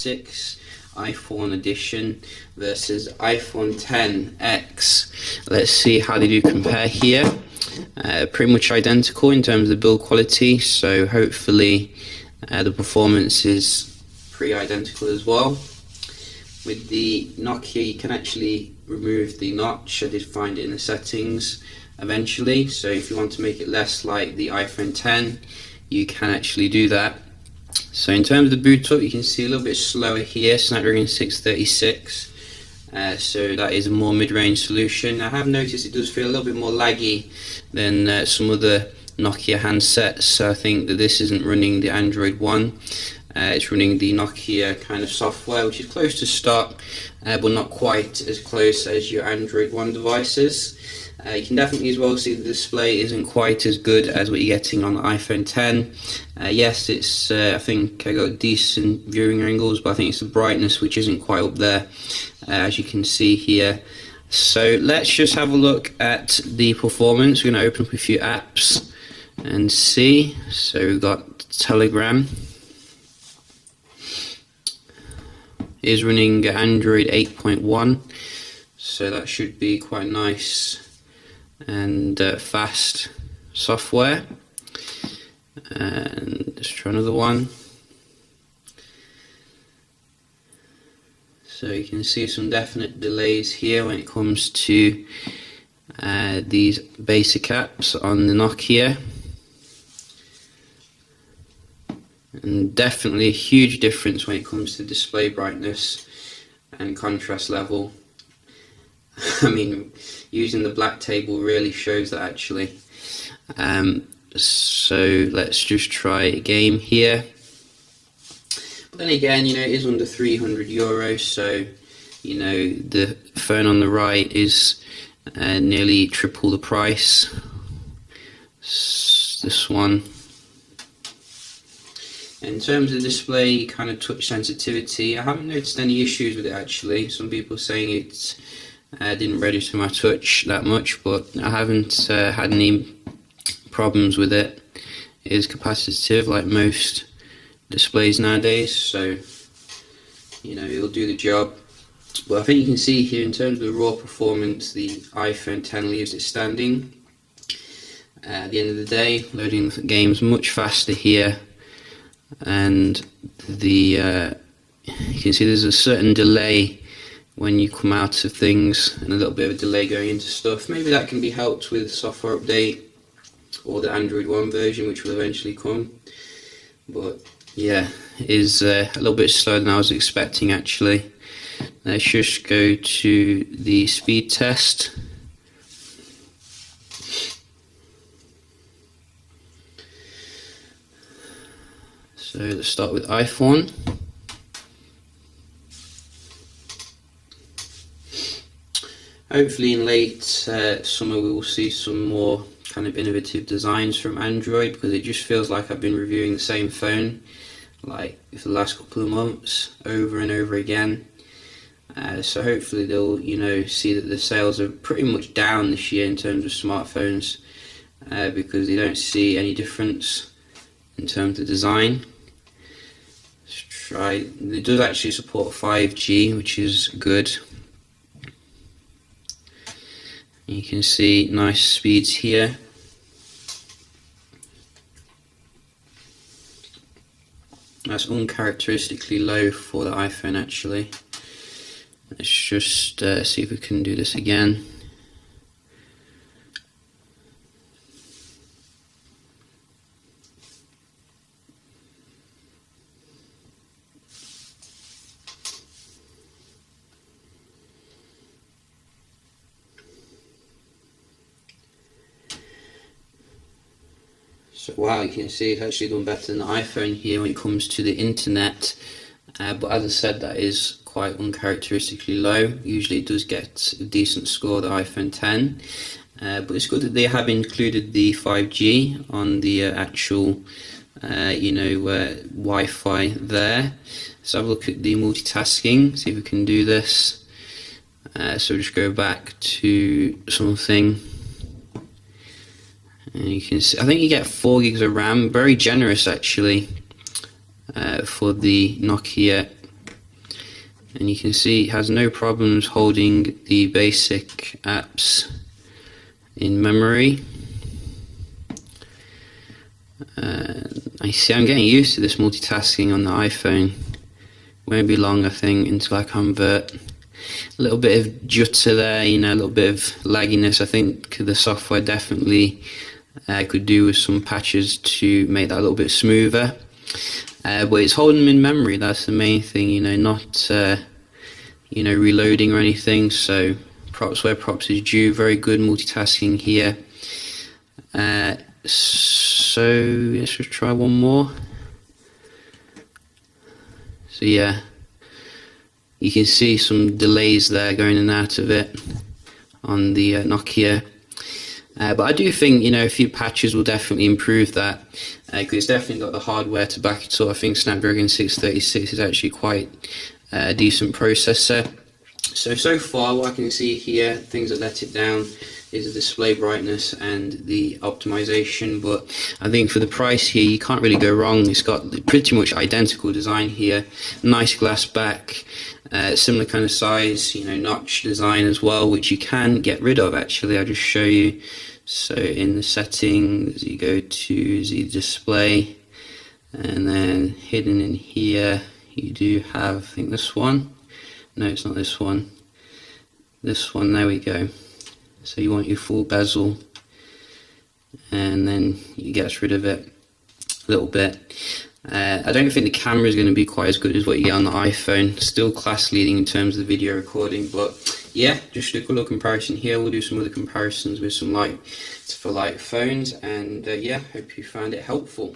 X6 iPhone edition versus iPhone X. Let's see how they do compare here. Pretty much identical in terms of the build quality, so hopefully the performance is pretty identical as well. With the Nokia, you can actually remove the notch. I did find it in the settings eventually, so if you want to make it less like the iPhone X, you can actually do that. So in terms of the boot up, you can see a little bit slower here, Snapdragon 636. So that is a more mid-range solution. I have noticed it does feel a little bit more laggy than some other Nokia handsets, so I think that this isn't running the Android one. It's running the Nokia kind of software, which is close to stock, but not quite as close as your Android one devices. You can definitely as well see the display isn't quite as good as what you're getting on the iPhone X. Yes, it's I think I got decent viewing angles, but I think it's the brightness which isn't quite up there, as you can see here. So let's just have a look at the performance. We're going to open up a few apps and see. So we've got Telegram. It is running Android 8.1, so that should be quite nice and fast software. And let's try another one. So you can see some definite delays here when it comes to these basic apps on the Nokia, and definitely a huge difference when it comes to display brightness and contrast level. I mean, using the black table really shows that actually. So let's just try a game here. But then again, it is under €300, so the phone on the right is nearly triple the price. This one. In terms of display, kind of touch sensitivity, I haven't noticed any issues with it actually. Some people saying it didn't register my touch that much, but I haven't had any problems with it. It is capacitive like most displays nowadays, so it'll do the job. But I think you can see here in terms of the raw performance, the iPhone X leaves it standing. At the end of the day, loading the games much faster here, and you can see there's a certain delay when you come out of things, and a little bit of a delay going into stuff. Maybe that can be helped with software update or the Android one version, which will eventually come. But yeah, it is a little bit slower than I was expecting actually. Let's just go to the speed test. So let's start with iPhone. Hopefully in late summer we will see some more kind of innovative designs from Android, because it just feels like I've been reviewing the same phone like for the last couple of months over and over again. So hopefully they'll see that the sales are pretty much down this year in terms of smartphones, because they don't see any difference in terms of design. Let's try. It does actually support 5G, which is good. You can see nice speeds here. That's uncharacteristically low for the iPhone actually. Let's just see if we can do this again. So wow, you can see it's actually done better than the iPhone here when it comes to the internet, but as I said, that is quite uncharacteristically low. Usually it does get a decent score, the iPhone X, but it's good that they have included the 5G on the actual Wi-Fi there. Let's have a look at the multitasking, see if we can do this. So just go back to something. And you can see, I think you get 4 gigs of RAM, very generous actually, for the Nokia and you can see it has no problems holding the basic apps in memory. I see I'm getting used to this multitasking on the iPhone. Won't be long, I think, until I convert. A little bit of jutter there, you know, a little bit of lagginess. I think the software definitely could do with some patches to make that a little bit smoother. But it's holding them in memory, that's the main thing, you know, not you know, reloading or anything. So props where props is due. Very good multitasking here. So let's just try one more. So yeah, you can see some delays there going in and out of it on the Nokia. But I do think, you know, a few patches will definitely improve that, because it's definitely got the hardware to back it up. I think Snapdragon 636 is actually quite a decent processor. So far what I can see here, things that let it down is the display brightness and the optimization, but I think for the price here you can't really go wrong. It's got pretty much identical design here, nice glass back, similar kind of size, you know, notch design as well, which you can get rid of actually. I'll just show you. So in the settings you go to the display, and then hidden in here you do have, I think this one, no it's not this one, there we go. So you want your full bezel, and then you get rid of it a little bit. I don't think the camera is going to be quite as good as what you get on the iPhone. Still class leading in terms of the video recording, but yeah, just a quick little comparison here. We'll do some other comparisons with some light phones, and yeah, hope you found it helpful.